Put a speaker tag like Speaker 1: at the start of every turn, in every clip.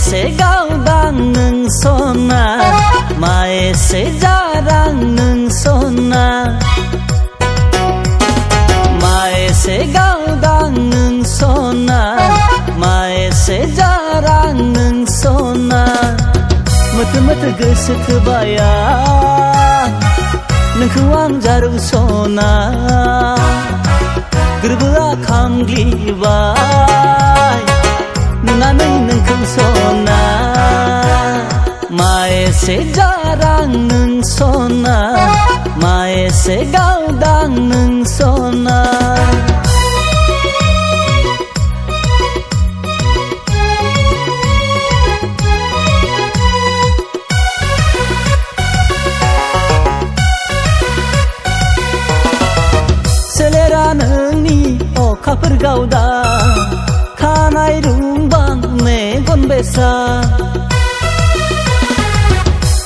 Speaker 1: एसे गावदां नों सना मा एसे जारां नों सना मा एसे गावदां नों सना मा एसे जारां नों सना मथो मथो गोसो थोबाया नोंखौ आं जारौ सना गोरबोआ खामग्लिबाय नुनानै नोंखौ सना मा एसे जारां नों सना मा एसे गावदां नों सना सोलेरा नोंनि अखाफोर गावदा खानाय रुंबां मेगन बेसा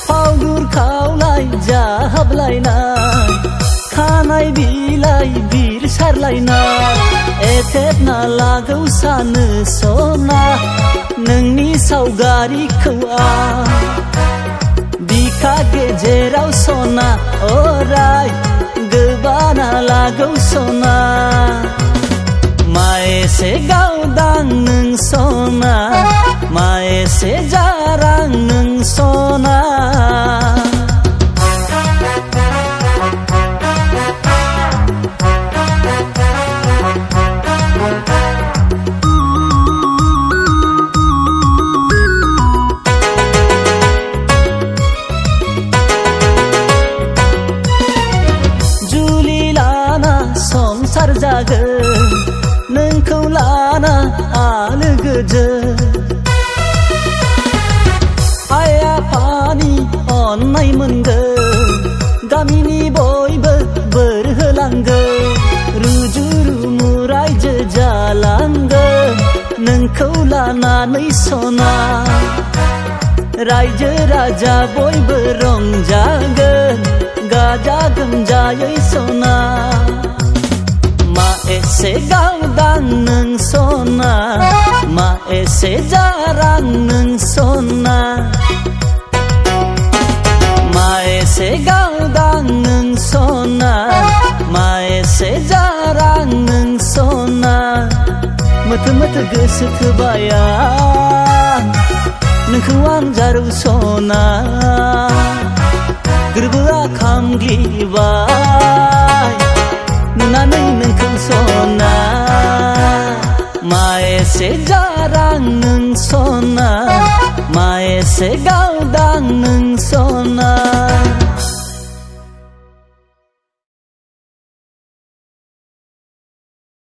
Speaker 1: फावदुर खावलाय जाहाबलायनाय खानाय बिलाइ बिरसारलायनाय एथेबना लागौ सानो सना नोंनि सावगारिखौ आं बिखा गेजेराव सना अराय गोबाना लागौ सना मा एसे गावदां नों सना मा एसे जारां नों सना जुलि लाना संसार जागोन नोंखौ लाना आलो गोजोन आइ आफानि अननाय मोनगोन गामिनि बयबो बोर होलांगोन रुजु रुमु रायजो जालांगोन नोंखौ लानानै सना रायजो राजा बयबो रंजागोन गाजा गोमजायै सना मा एसे गावदां नों सना मा एसे जारां नों सना मा एसे गावदां नों सना मा एसे जारां नों सना मथो मथो गोसो थोबाया नोंखौ आं जारौ सना गोरबोआ खामग्लिबाय नुनानै नोंखौ सना मा एसे जारां नों सना मा एसे गावदां नों सना